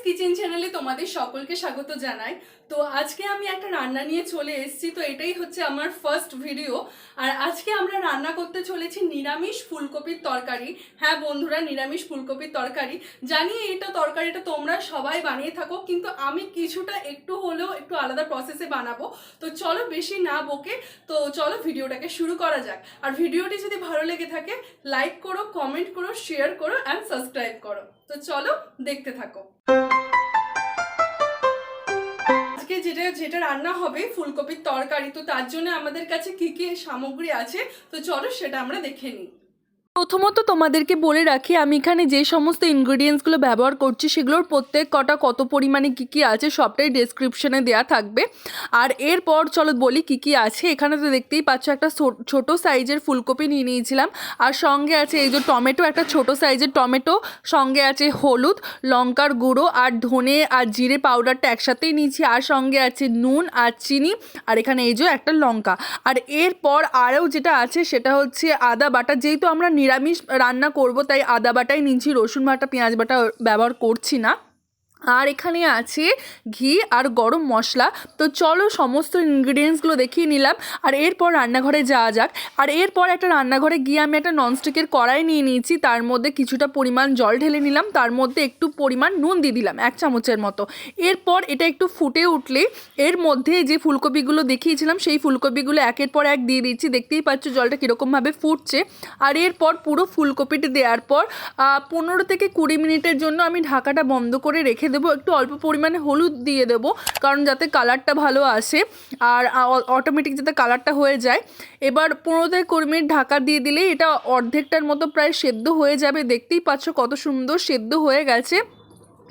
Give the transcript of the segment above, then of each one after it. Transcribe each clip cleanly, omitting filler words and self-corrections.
Kitchen চ্যানেলে তোমাদের সকলকে স্বাগত জানাই। তো আজকে আমি একটা রান্না নিয়ে চলে এসেছি। তো এটাই হচ্ছে আমার ফার্স্ট ভিডিও। আর আজকে আমরা রান্না করতে চলেছি নিরামিষ ফুলকপির তরকারি। হ্যাঁ বন্ধুরা, নিরামিষ ফুলকপির তরকারি। জানি এটা তরকারিটা তোমরা সবাই বানিয়ে থাকো, কিন্তু আমি কিছুটা একটু হলেও একটু আলাদা প্রসেসে বানাবো। তো চলো বেশি না বকে, তো চলো ভিডিওটাকে শুরু করা যাক। আর ভিডিওটি যদি ভালো লেগে থাকে লাইক করো, কমেন্ট করো, শেয়ার করো অ্যান্ড সাবস্ক্রাইব করো। তো চলো দেখতে থাকো। আজকে যেটা রান্না হবে ফুলকপির তরকারি, তো তার জন্য আমাদের কাছে কি কি সামগ্রী আছে তো চলো সেটা আমরা দেখে নিই। প্রথমত তোমাদেরকে বলে রাখি, আমি এখানে যে সমস্ত ইনগ্রিডিয়েন্টসগুলো ব্যবহার করছি সেগুলোর প্রত্যেক কটা কত পরিমাণে কী কী আছে সবটাই ডেসক্রিপশনে দেওয়া থাকবে। আর এরপর চলো বলি কী কী আছে। এখানে তো দেখতেই পাচ্ছ একটা ছোটো সাইজের ফুলকপি নিয়ে নিয়েছিলাম, আর সঙ্গে আছে এই যে টমেটো, একটা ছোটো সাইজের টমেটো, সঙ্গে আছে হলুদ, লঙ্কার গুঁড়ো আর ধনে আর জিরে পাউডারটা একসাথেই নিয়েছি, আর সঙ্গে আছে নুন আর চিনি, আর এখানে এই যে একটা লঙ্কা। আর এরপর আরও যেটা আছে সেটা হচ্ছে আদা বাটা। যেহেতু আমরা নিরামিষ রান্না করব তাই আদা বাটাই নিচ্ছি, রসুন বাটা পেঁয়াজ বাটা ব্যবহার করছি না। আর এখানে আছে ঘি আর গরম মশলা। তো চলো সমস্ত ইনগ্রিডিয়েন্টসগুলো দেখিয়ে নিলাম, আর এরপর রান্নাঘরে যাওয়া যাক। আর এরপর একটা রান্নাঘরে গিয়ে আমি একটা ননস্টিকের কড়াই নিয়ে নিয়েছি, তার মধ্যে কিছুটা পরিমাণ জল ঢেলে নিলাম, তার মধ্যে একটু পরিমাণ নুন দিয়ে দিলাম 1 চামচের মতো। এরপর এটা একটু ফুটে উঠলে এর মধ্যে যে ফুলকপিগুলো দেখিয়েছিলাম সেই ফুলকপিগুলো একের পর এক দিয়ে দিচ্ছি। দেখতেই পাচ্ছ জলটা কীরকমভাবে ফুটছে। আর এরপর পুরো ফুলকপিটা দেওয়ার পর 15 থেকে 20 মিনিটের জন্য আমি ঢাকাটা বন্ধ করে রেখে দেবো। একটু অল্প পরিমাণে হলুদ দিয়ে দেবো, কারণ যাতে কালারটা ভালো আসে আর অটোমেটিক যাতে কালারটা হয়ে যায়। এবার 15 থেকে 20 মিনিট ঢাকা দিয়ে দিলেই এটা অর্ধেকটার মতো প্রায় সেদ্ধ হয়ে যাবে। দেখতেই পাচ্ছ কত সুন্দর সেদ্ধ হয়ে গেছে।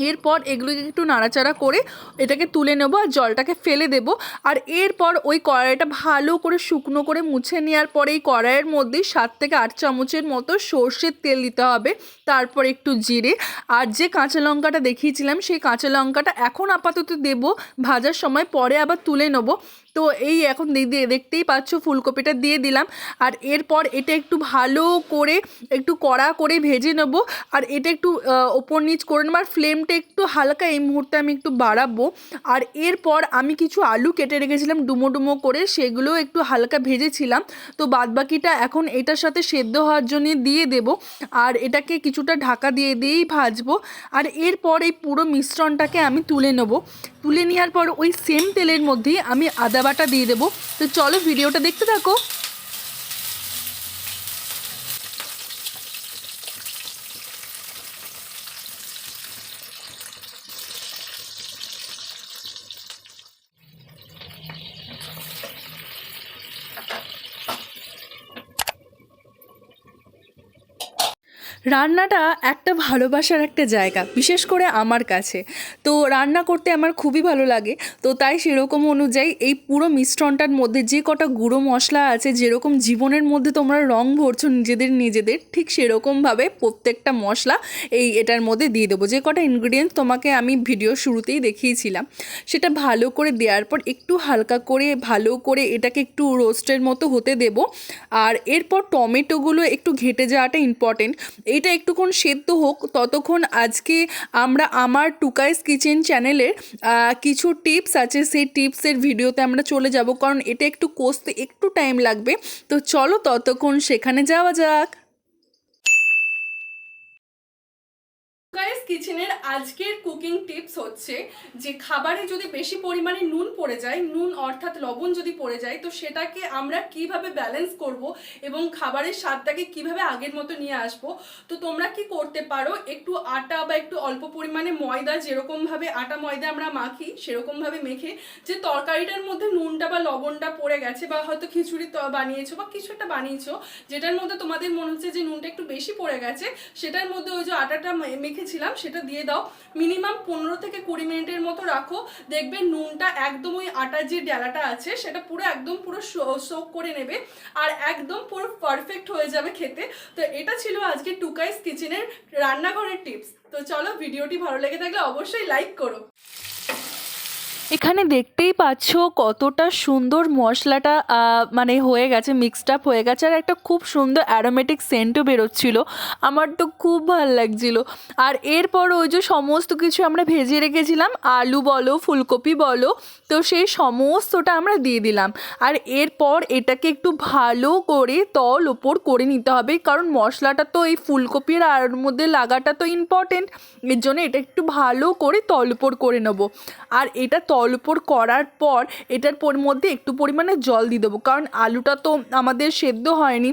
এরপর এগুলোকে একটু নাড়াচাড়া করে এটাকে তুলে নেব আর জলটাকে ফেলে দেব। আর এরপর ওই কড়াইটা ভালো করে শুকনো করে মুছে নেওয়ার পরে এই কড়াইয়ের মধ্যেই 7 থেকে 8 চামচের মতো সর্ষের তেল দিতে হবে, তারপর একটু জিরে, আর যে কাঁচা লঙ্কাটা দেখিয়েছিলাম সেই কাঁচা লঙ্কাটা এখন আপাতত দেব, ভাজার সময় পরে আবার তুলে নেব। তো এই এখন দেখতেই পাচ্ছ ফুলকপিটা দিয়ে দিলাম। আর এরপর এটা একটু ভালো করে একটু কড়া করে ভেজে নেব, আর এটা একটু ওপর নিচ করে নেব, আর ফ্লেমটা একটু হালকা এই মুহূর্তে আমি একটু বাড়াবো। আর এরপর আমি কিছু আলু কেটে রেখেছিলাম ডুমো ডুমো করে, সেগুলো একটু হালকা ভেজেছিলাম। তো বাদবাকিটা এখন এটার সাথে সেদ্ধ হওয়ার জন্য দিয়ে দেব, আর এটাকে কিছুটা ঢাকা দিয়েই ভাজবো। আর এরপর এই পুরো মিশ্রণটাকে আমি তুলে নেব। তুলে নেওয়ার পর ওই সেম তেলের মধ্যেই আমি আদা বাটা দিয়ে দেবো। তো চলো ভিডিওটা দেখতে থাকো। রান্নাটা একটা ভালোবাসার একটা জায়গা, বিশেষ করে আমার কাছে। তো রান্না করতে আমার খুবই ভালো লাগে। তো তাই সেরকম অনুযায়ী এই পুরো মিশ্রণটার মধ্যে যে কটা গুঁড়ো মশলা আছে, যেরকম জীবনের মধ্যে তোমরা রং ভরছো নিজেদের ঠিক সেরকমভাবে প্রত্যেকটা মশলা এটার মধ্যে দিয়ে দেবো। যে কটা ইনগ্রিডিয়েন্টস তোমাকে আমি ভিডিও শুরুতেই দেখিয়েছিলাম সেটা ভালো করে দেওয়ার পর একটু হালকা করে ভালো করে এটাকে একটু রোস্টের মতো হতে দেব। আর এরপর টমেটোগুলো একটু ঘেটে যাওয়াটা ইম্পর্টেন্ট। এইটা একটুক্ষণ সেদ্ধ হোক ততক্ষণ আজকে আমরা আমার টুকাইস কিচেন চ্যানেলের কিছু টিপস আছে, সেই টিপসের ভিডিওতে আমরা চলে যাব, কারণ এটা একটু কষতে একটু টাইম লাগবে। তো চলো ততক্ষণ সেখানে যাওয়া যাক। গাইস কিচেনের আজকের কুকিং টিপস হচ্ছে যে খাবারে যদি বেশি পরিমাণে নুন পড়ে যায়, নুন অর্থাৎ লবণ যদি পড়ে যায়, তো সেটাকে আমরা কিভাবে ব্যালেন্স করব এবং খাবারের স্বাদটাকে কিভাবে আগের মতো নিয়ে আসব। তো তোমরা কি করতে পারো, একটু আটা বা একটু অল্প পরিমাণে ময়দা, যেরকমভাবে আটা ময়দা আমরা মাখি সেরকমভাবে মেখে যে তরকারিটার মধ্যে নুনটা বা লবণটা পড়ে গেছে, বা হয়তো খিচুড়ি বানিয়েছো বা কিছু একটা বানিয়েছো যেটার মধ্যে তোমাদের মনে হচ্ছে যে নুনটা একটু বেশি পড়ে গেছে, সেটার মধ্যে ওই যে আটাটা মেখেছিলাম সেটা দিয়ে দাও। মিনিমাম 15 থেকে 20 মিনিটের মতো রাখো। দেখবে নুনটা একদম ওই আটার যে ডালাটা আছে সেটা পুরো একদম পুরো সোক করে নেবে, আর একদম পুরো পারফেক্ট হয়ে যাবে খেতে। তো এটা ছিল আজকে টুকাইস কিচেনের রান্নাঘরের টিপস। তো চলো ভিডিওটি ভালো লেগে থাকলে অবশ্যই লাইক করো। এখানে দেখতেই পাচ্ছ কতটা সুন্দর মশলাটা মানে হয়ে গেছে, মিক্সড আপ হয়ে গেছে, আর একটা খুব সুন্দর অ্যারোমেটিক সেন্টও বেরোচ্ছিলো। আমার তো খুব ভালো লাগছিলো। আর এরপর ওই যে সমস্ত কিছু আমরা ভেজে রেখেছিলাম, আলু বলো ফুলকপি বলো, তো সেই সমস্তটা আমরা দিয়ে দিলাম। আর এরপর এটাকে একটু ভালো করে তল ওপর করে নিতে হবে, কারণ মশলাটা তো এই ফুলকপির আর মধ্যে লাগাটা তো ইম্পর্টেন্ট, এর জন্য এটা একটু ভালো করে তল উপর করে নেবো। আর এটা তল উপর করার পর এটার মধ্যে একটু পরিমাণে জল দিয়ে দেবো, কারণ আলুটা তো আমাদের সেদ্ধ হয়নি,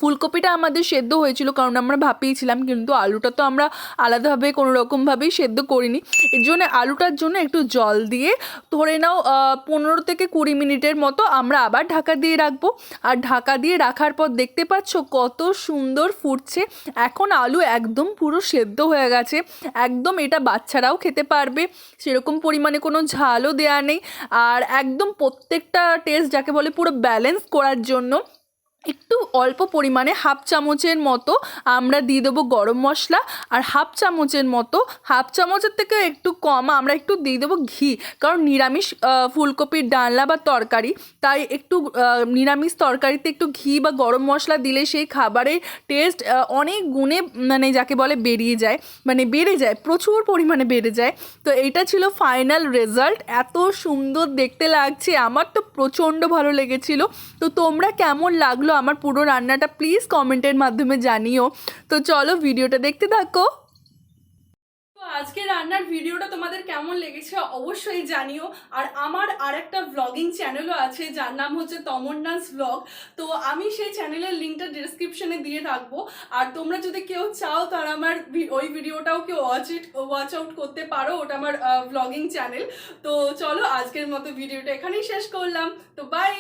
ফুলকপিটা আমাদের সেদ্ধ হয়েছিল কারণ আমরা ভাপিয়েছিলাম, কিন্তু আলুটা তো আমরা আলাদাভাবে কোনো রকমভাবেই সেদ্ধ করিনি। এর জন্য আলুটার জন্য একটু জল দিয়ে ধরে নাও 15 থেকে 20 মিনিটের মতো আমরা আবার ঢাকা দিয়ে রাখবো। আর ঢাকা দিয়ে রাখার পর দেখতে পাচ্ছ কত সুন্দর ফুটছে। এখন আলু একদম পুরো সেদ্ধ হয়ে গেছে, একদম এটা বাচ্চারাও খেতে পারবে, সেরকম পরিমাণে কোনো ঝালও দেওয়া নেই। আর একদম প্রত্যেকটা টেস্ট যাকে বলে পুরো ব্যালেন্স করার জন্য একটু অল্প পরিমাণে হাফ চামচের মতো আমরা দিয়ে দেবো গরম মশলা, আর হাফ চামচের থেকে একটু কম আমরা একটু দিয়ে দেবো ঘি, কারণ নিরামিষ ফুলকপির ডালনা বা তরকারি, তাই একটু নিরামিষ তরকারিতে একটু ঘি বা গরম মশলা দিলে সেই খাবারের টেস্ট অনেক গুণে মানে যাকে বলে বেড়ে যায়, প্রচুর পরিমাণে বেড়ে যায়। তো এইটা ছিল ফাইনাল রেজাল্ট, এত সুন্দর দেখতে লাগছে, আমার তো প্রচণ্ড ভালো লেগেছিলো। তো তোমরা কেমন লাগলো আমার পুরো রান্নাটা প্লিজ কমেন্টের মাধ্যমে জানিও। তো চলো ভিডিওটা দেখতে থাকো। তো আজকে রান্নার ভিডিওটা তোমাদের কেমন লেগেছে অবশ্যই জানিও। আর আমার আরেকটা ব্লগিং চ্যানেলও আছে যার নাম হচ্ছে তমন্নাস ব্লগ, তো আমি সেই চ্যানেলের লিঙ্কটা ডেসক্রিপশনে দিয়ে রাখবো। আর তোমরা যদি কেউ চাও তারা আমার ওই ভিডিওটাও কেউ ওয়াচ আউট করতে পারো, ওটা আমার ব্লগিং চ্যানেল। তো চলো আজকের মতো ভিডিওটা এখানেই শেষ করলাম, তো বাই।